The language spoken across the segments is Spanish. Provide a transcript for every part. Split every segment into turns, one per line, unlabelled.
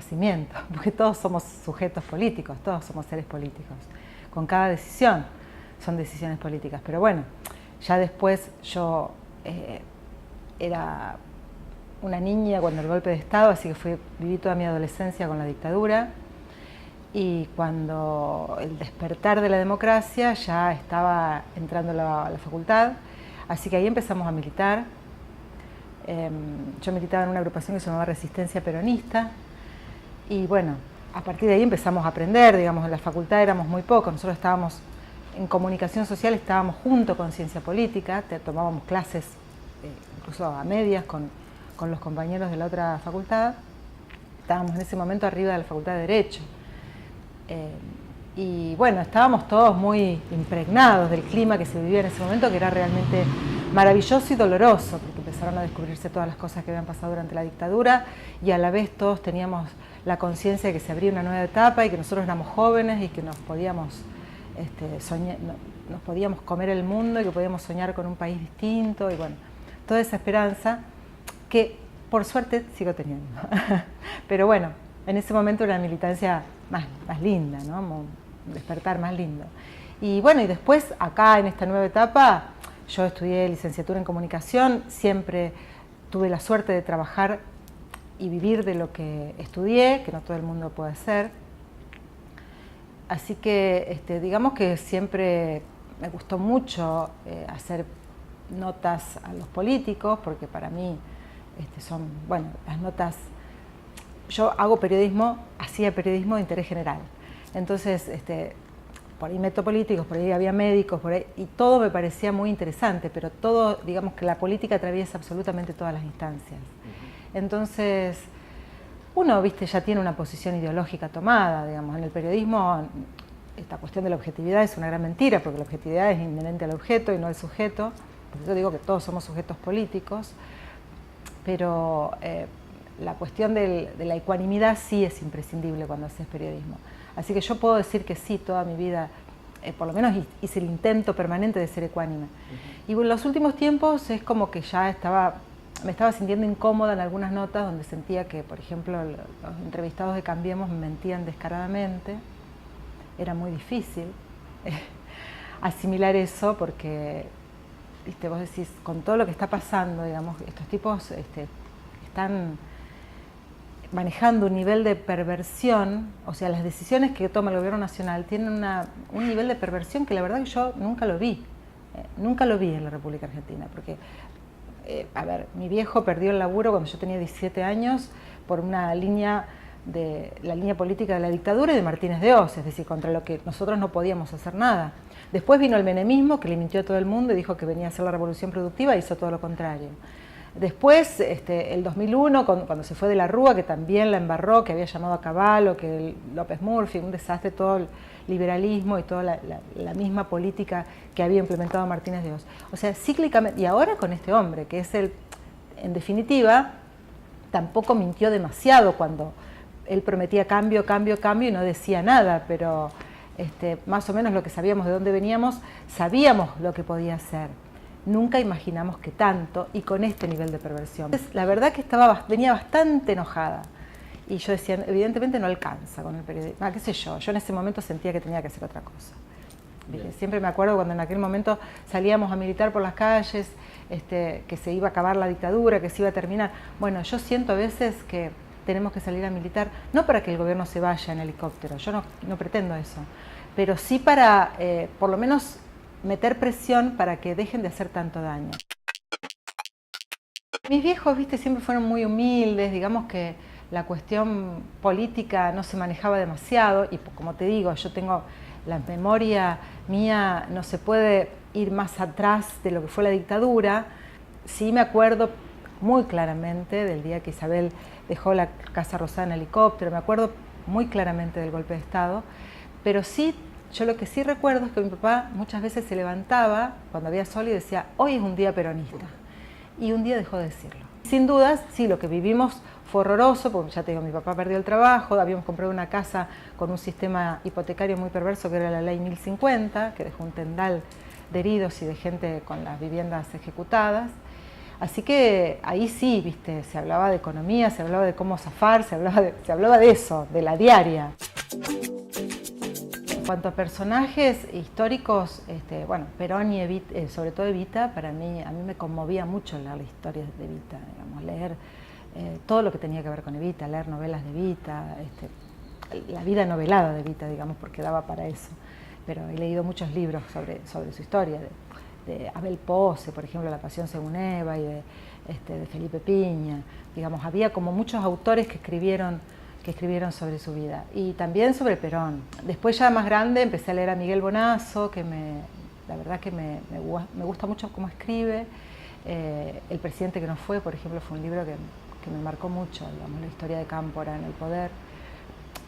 nacimiento, porque todos somos sujetos políticos, todos somos seres políticos. Con cada decisión son decisiones políticas. Pero bueno, ya después yo era una niña cuando el golpe de Estado, así que viví toda mi adolescencia con la dictadura. Y cuando el despertar de la democracia ya estaba entrando a la facultad, así que ahí empezamos a militar. Yo militaba en una agrupación que se llamaba Resistencia Peronista y bueno, a partir de ahí empezamos a aprender, digamos, en la facultad éramos muy pocos, nosotros estábamos en comunicación social, estábamos junto con ciencia política, tomábamos clases incluso a medias con los compañeros de la otra facultad, estábamos en ese momento arriba de la Facultad de Derecho. Y bueno, estábamos todos muy impregnados del clima que se vivía en ese momento, que era realmente maravilloso y doloroso, porque empezaron a descubrirse todas las cosas que habían pasado durante la dictadura y a la vez todos teníamos la conciencia de que se abría una nueva etapa y que nosotros éramos jóvenes y que nos podíamos nos podíamos comer el mundo y que podíamos soñar con un país distinto y bueno, toda esa esperanza que por suerte sigo teniendo. Pero bueno, en ese momento era la militancia más linda, ¿no? Un despertar más lindo. Y bueno, y después acá en esta nueva etapa yo estudié licenciatura en comunicación, siempre tuve la suerte de trabajar y vivir de lo que estudié, que no todo el mundo puede hacer. Así que digamos que siempre me gustó mucho hacer notas a los políticos, porque para mí son, bueno, las notas. Yo hago periodismo, hacía periodismo de interés general. Entonces, por ahí meto políticos, por ahí había médicos, por ahí, y todo me parecía muy interesante, pero todo, digamos que la política atraviesa absolutamente todas las instancias. Entonces, uno, viste, ya tiene una posición ideológica tomada, digamos, en el periodismo esta cuestión de la objetividad es una gran mentira, porque la objetividad es inherente al objeto y no al sujeto, por eso digo que todos somos sujetos políticos, pero la cuestión de la ecuanimidad sí es imprescindible cuando haces periodismo. Así que yo puedo decir que sí, toda mi vida, por lo menos hice el intento permanente de ser ecuánime. Y en los últimos tiempos es como que ya me estaba sintiendo incómoda en algunas notas donde sentía que, por ejemplo, los entrevistados de Cambiemos me mentían descaradamente. Era muy difícil asimilar eso porque, viste, vos decís, con todo lo que está pasando, digamos, estos tipos están manejando un nivel de perversión, o sea, las decisiones que toma el gobierno nacional tienen un nivel de perversión que la verdad que yo nunca lo vi en la República Argentina, porque, a ver, mi viejo perdió el laburo cuando yo tenía 17 años por la línea política de la dictadura y de Martínez de Hoz, es decir, contra lo que nosotros no podíamos hacer nada. Después vino el menemismo, que le mintió a todo el mundo y dijo que venía a hacer la revolución productiva e hizo todo lo contrario. Después, el 2001, cuando se fue de la Rúa, que también la embarró, que había llamado a Cavallo, que López Murphy, un desastre, todo el liberalismo y toda la misma política que había implementado Martínez de Hoz. O sea, cíclicamente, y ahora con este hombre, que es en definitiva, tampoco mintió demasiado cuando él prometía cambio, cambio, cambio y no decía nada, pero más o menos lo que sabíamos de dónde veníamos, sabíamos lo que podía hacer. Nunca imaginamos que tanto y con este nivel de perversión. La verdad que venía bastante enojada y yo decía, evidentemente no alcanza con el periodismo. Qué sé yo en ese momento sentía que tenía que hacer otra cosa. Siempre me acuerdo cuando en aquel momento salíamos a militar por las calles, que se iba a acabar la dictadura, que se iba a terminar. Bueno, yo siento a veces que tenemos que salir a militar, no para que el gobierno se vaya en helicóptero, yo no pretendo eso, pero sí para, por lo menos, meter presión para que dejen de hacer tanto daño. Mis viejos, viste, siempre fueron muy humildes, digamos que la cuestión política no se manejaba demasiado y como te digo, yo tengo la memoria mía, no se puede ir más atrás de lo que fue la dictadura. Sí me acuerdo muy claramente del día que Isabel dejó la Casa Rosada en helicóptero, me acuerdo muy claramente del golpe de Estado, pero sí, yo lo que sí recuerdo es que mi papá muchas veces se levantaba cuando había sol y decía, hoy es un día peronista, y un día dejó de decirlo. Sin dudas, sí, lo que vivimos fue horroroso, porque ya te digo, mi papá perdió el trabajo, habíamos comprado una casa con un sistema hipotecario muy perverso que era la ley 1050, que dejó un tendal de heridos y de gente con las viviendas ejecutadas. Así que ahí sí, viste, se hablaba de economía, se hablaba de cómo zafar, se hablaba de eso, de la diaria. En cuanto a personajes históricos, bueno, Perón y Evita, sobre todo Evita, a mí me conmovía mucho leer las historias de Evita, digamos, leer todo lo que tenía que ver con Evita, leer novelas de Evita, la vida novelada de Evita, digamos, porque daba para eso. Pero he leído muchos libros sobre su historia, de Abel Pose, por ejemplo, La Pasión según Eva, y de Felipe Piña. Digamos, había como muchos autores que escribieron sobre su vida, y también sobre Perón. Después, ya más grande, empecé a leer a Miguel Bonazo, que la verdad que me gusta mucho cómo escribe. El presidente que no fue, por ejemplo, fue un libro que me marcó mucho, digamos, la historia de Cámpora en el poder,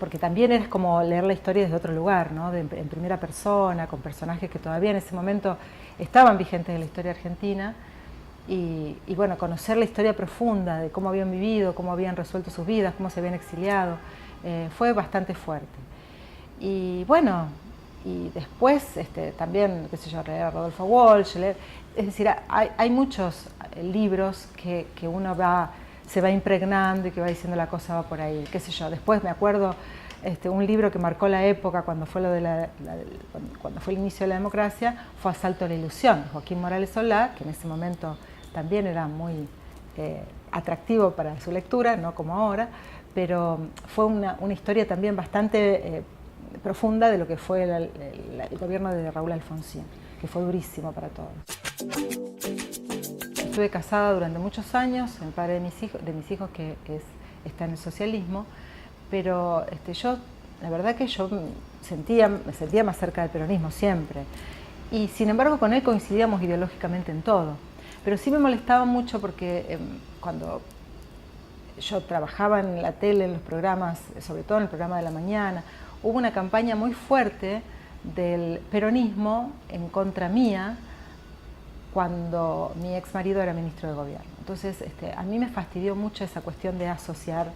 porque también es como leer la historia desde otro lugar, ¿no? En primera persona, con personajes que todavía en ese momento estaban vigentes en la historia argentina, y bueno, conocer la historia profunda de cómo habían vivido, cómo habían resuelto sus vidas, cómo se habían exiliado, fue bastante fuerte. Y bueno, y después también, qué sé yo, leer a Rodolfo Walsh, es decir, hay muchos libros que uno se va impregnando y que va diciendo la cosa va por ahí, qué sé yo. Después me acuerdo un libro que marcó la época cuando fue cuando fue el inicio de la democracia, fue Asalto a la ilusión, Joaquín Morales Solá, que en ese momento también era muy atractivo para su lectura, no como ahora, pero fue una historia también bastante profunda de lo que fue el gobierno de Raúl Alfonsín, que fue durísimo para todos. Estuve casada durante muchos años, el padre de mis hijos que está en el socialismo, pero la verdad que yo me sentía más cerca del peronismo siempre, y sin embargo con él coincidíamos ideológicamente en todo. Pero sí me molestaba mucho porque cuando yo trabajaba en la tele, en los programas, sobre todo en el programa de la mañana, hubo una campaña muy fuerte del peronismo en contra mía cuando mi ex marido era ministro de gobierno. Entonces a mí me fastidió mucho esa cuestión de asociar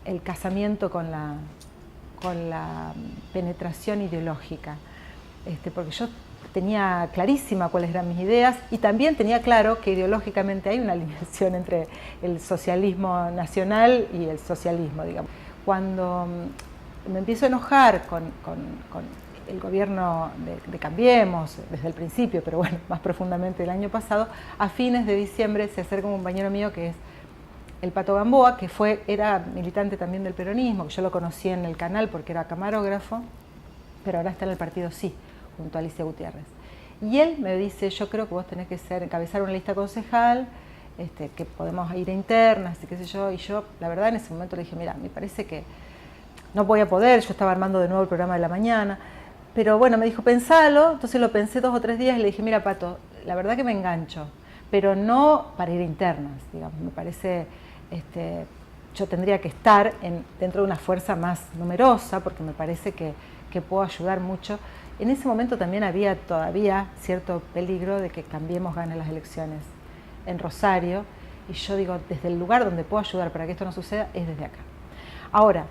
el casamiento con la penetración ideológica, porque yo tenía clarísima cuáles eran mis ideas, y también tenía claro que ideológicamente hay una alineación entre el socialismo nacional y el socialismo, digamos. Cuando me empiezo a enojar con el gobierno de Cambiemos desde el principio, pero bueno, más profundamente el año pasado, a fines de diciembre se acerca un compañero mío que es el Pato Gamboa, que era militante también del peronismo, que yo lo conocí en el canal porque era camarógrafo, pero ahora está en el partido Sí, junto a Alicia Gutiérrez. Y él me dice, yo creo que vos tenés que encabezar una lista concejal, que podemos ir a internas, y qué sé yo. Y yo, la verdad, en ese momento le dije, mira, me parece que no voy a poder, yo estaba armando de nuevo el programa de la mañana, pero bueno, me dijo, pensalo. Entonces lo pensé 2 o 3 días y le dije, mira, Pato, la verdad que me engancho, pero no para ir a internas, digamos, me parece, yo tendría que estar dentro de una fuerza más numerosa, porque me parece que puedo ayudar mucho. En ese momento también había todavía cierto peligro de que Cambiemos gane las elecciones en Rosario, y yo digo, desde el lugar donde puedo ayudar para que esto no suceda es desde acá. Ahora,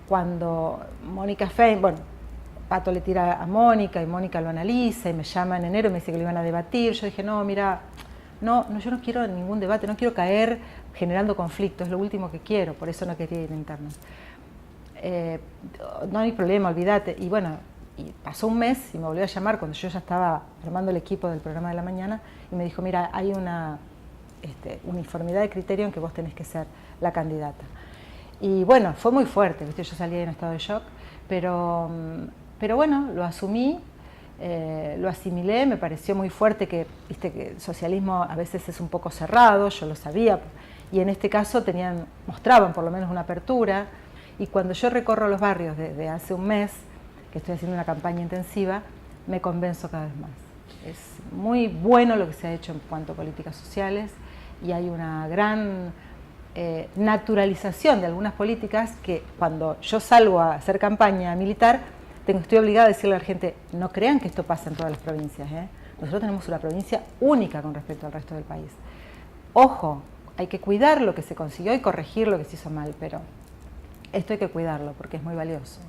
cuando Mónica Fein, bueno, Pato le tira a Mónica y Mónica lo analiza y me llama en enero y me dice que lo iban a debatir, yo dije, no, mira, no, yo no quiero ningún debate, no quiero caer generando conflictos, es lo último que quiero, por eso no quería ir a internas. No hay problema, olvídate. Y bueno, y pasó un mes y me volvió a llamar cuando yo ya estaba armando el equipo del programa de la mañana, y me dijo, mira, hay una uniformidad de criterio en que vos tenés que ser la candidata. Y bueno, fue muy fuerte, ¿viste? Yo salí en estado de shock, pero bueno, lo asumí, lo asimilé, me pareció muy fuerte que, viste, que el socialismo a veces es un poco cerrado, yo lo sabía, y en este caso mostraban por lo menos una apertura. Y cuando yo recorro los barrios desde hace un mes, que estoy haciendo una campaña intensiva, me convenzo cada vez más. Es muy bueno lo que se ha hecho en cuanto a políticas sociales, y hay una gran naturalización de algunas políticas que cuando yo salgo a hacer campaña militar, estoy obligada a decirle a la gente, no crean que esto pasa en todas las provincias, ¿eh? Nosotros tenemos una provincia única con respecto al resto del país. Ojo, hay que cuidar lo que se consiguió y corregir lo que se hizo mal, pero esto hay que cuidarlo porque es muy valioso.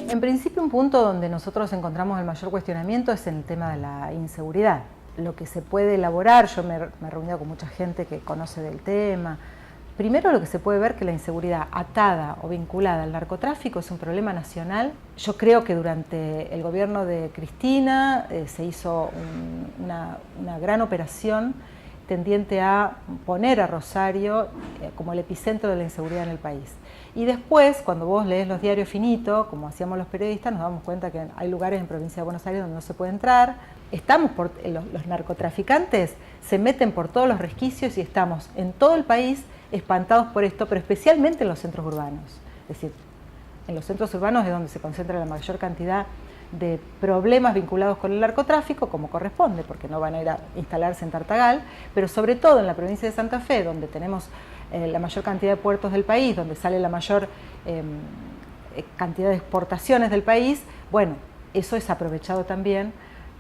En principio, un punto donde nosotros encontramos el mayor cuestionamiento es en el tema de la inseguridad. lo que se puede elaborar, yo me he reunido con mucha gente que conoce del tema. Primero, lo que se puede ver que la inseguridad atada o vinculada al narcotráfico es un problema nacional. Yo creo que durante el gobierno de Cristina se hizo una gran operación tendiente a poner a Rosario como el epicentro de la inseguridad en el país. Y después, cuando vos lees los diarios finitos, como hacíamos los periodistas, nos damos cuenta que hay lugares en provincia de Buenos Aires donde no se puede entrar. Los narcotraficantes se meten por todos los resquicios y estamos en todo el país espantados por esto, pero especialmente en los centros urbanos. Es decir, en los centros urbanos es donde se concentra la mayor cantidad de problemas vinculados con el narcotráfico, como corresponde, porque no van a ir a instalarse en Tartagal, pero sobre todo en la provincia de Santa Fe, donde tenemos la mayor cantidad de puertos del país, donde sale la mayor cantidad de exportaciones del país. Bueno, eso es aprovechado también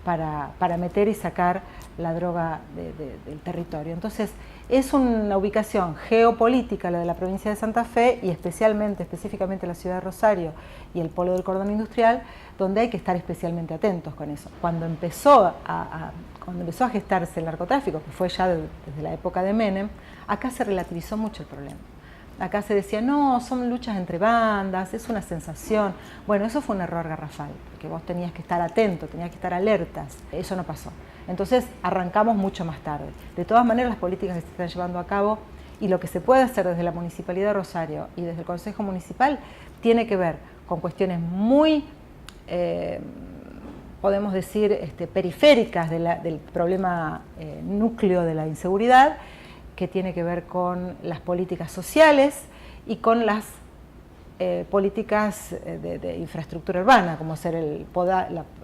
para meter y sacar la droga del territorio. Entonces, es una ubicación geopolítica la de la provincia de Santa Fe y específicamente la ciudad de Rosario y el polo del cordón industrial, donde hay que estar especialmente atentos con eso. Cuando empezó a gestarse el narcotráfico, que fue ya desde la época de Menem, acá se relativizó mucho el problema. Acá se decía, no, son luchas entre bandas, es una sensación. Bueno, eso fue un error garrafal, porque vos tenías que estar atento, tenías que estar alertas. Eso no pasó. Entonces arrancamos mucho más tarde. De todas maneras, las políticas que se están llevando a cabo y lo que se puede hacer desde la Municipalidad de Rosario y desde el Consejo Municipal tiene que ver con cuestiones muy, podemos decir, periféricas del problema núcleo de la inseguridad, que tiene que ver con las políticas sociales y con las políticas de infraestructura urbana, como ser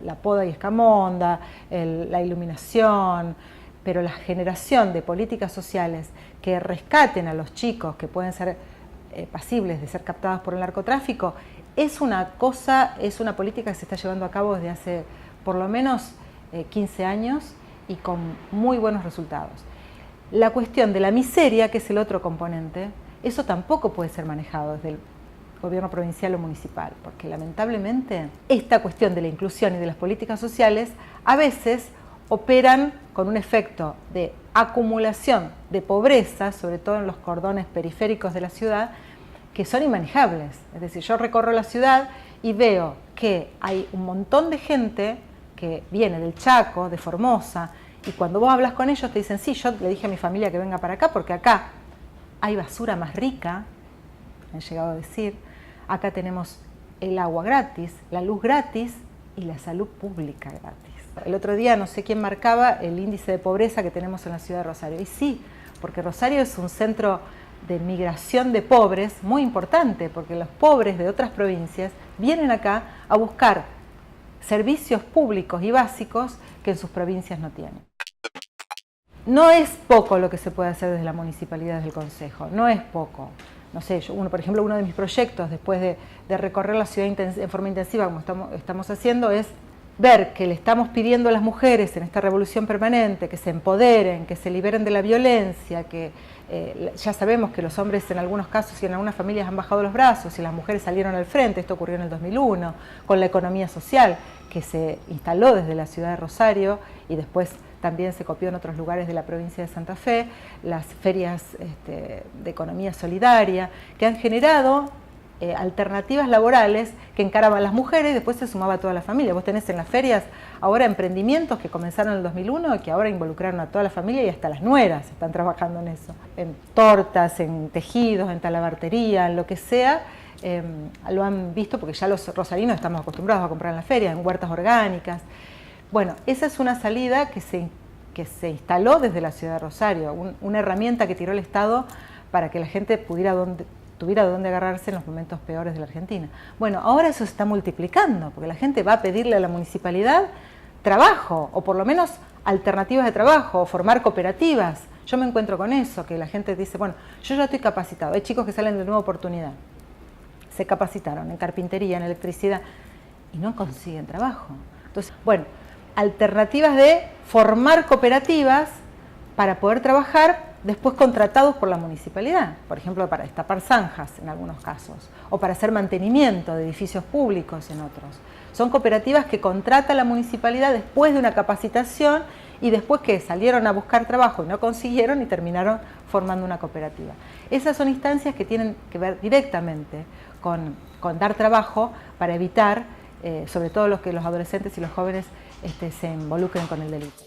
la poda y escamonda, la iluminación, pero la generación de políticas sociales que rescaten a los chicos que pueden ser pasibles de ser captados por el narcotráfico, es una política que se está llevando a cabo desde hace por lo menos 15 años y con muy buenos resultados. La cuestión de la miseria, que es el otro componente, eso tampoco puede ser manejado desde el gobierno provincial o municipal, porque lamentablemente esta cuestión de la inclusión y de las políticas sociales a veces operan con un efecto de acumulación de pobreza, sobre todo en los cordones periféricos de la ciudad, que son inmanejables. Es decir, yo recorro la ciudad y veo que hay un montón de gente que viene del Chaco, de Formosa, y cuando vos hablas con ellos te dicen, sí, yo le dije a mi familia que venga para acá porque acá hay basura más rica, han llegado a decir, acá tenemos el agua gratis, la luz gratis y la salud pública gratis. El otro día no sé quién marcaba el índice de pobreza que tenemos en la ciudad de Rosario, y sí, porque Rosario es un centro de migración de pobres muy importante, porque los pobres de otras provincias vienen acá a buscar servicios públicos y básicos que en sus provincias no tienen. No es poco lo que se puede hacer desde la municipalidad, desde el consejo, no es poco. No sé, por ejemplo, uno de mis proyectos después de recorrer la ciudad en forma intensiva, como estamos haciendo, es ver que le estamos pidiendo a las mujeres en esta revolución permanente que se empoderen, que se liberen de la violencia, que ya sabemos que los hombres en algunos casos y en algunas familias han bajado los brazos y las mujeres salieron al frente. Esto ocurrió en el 2001 con la economía social que se instaló desde la ciudad de Rosario y después también se copió en otros lugares de la provincia de Santa Fe, las ferias de economía solidaria, que han generado alternativas laborales que encaraban las mujeres y después se sumaba a toda la familia. Vos tenés en las ferias ahora emprendimientos que comenzaron en el 2001 y que ahora involucraron a toda la familia y hasta las nueras están trabajando en eso. En tortas, en tejidos, en talabartería, en lo que sea, lo han visto porque ya los rosarinos estamos acostumbrados a comprar en las ferias, en huertas orgánicas. Bueno, esa es una salida que se instaló desde la ciudad de Rosario, una herramienta que tiró el Estado para que la gente tuviera dónde agarrarse en los momentos peores de la Argentina. Bueno, ahora eso se está multiplicando, porque la gente va a pedirle a la municipalidad trabajo, o por lo menos alternativas de trabajo, o formar cooperativas. Yo me encuentro con eso, que la gente dice, bueno, yo ya estoy capacitado, hay chicos que salen de Nueva Oportunidad, se capacitaron en carpintería, en electricidad, y no consiguen trabajo. Entonces, bueno, alternativas de formar cooperativas para poder trabajar después contratados por la municipalidad, por ejemplo para destapar zanjas en algunos casos, o para hacer mantenimiento de edificios públicos en otros. Son cooperativas que contrata la municipalidad después de una capacitación y después que salieron a buscar trabajo y no consiguieron y terminaron formando una cooperativa. Esas son instancias que tienen que ver directamente con dar trabajo para evitar, sobre todo los adolescentes y los jóvenes se involucren con el delito.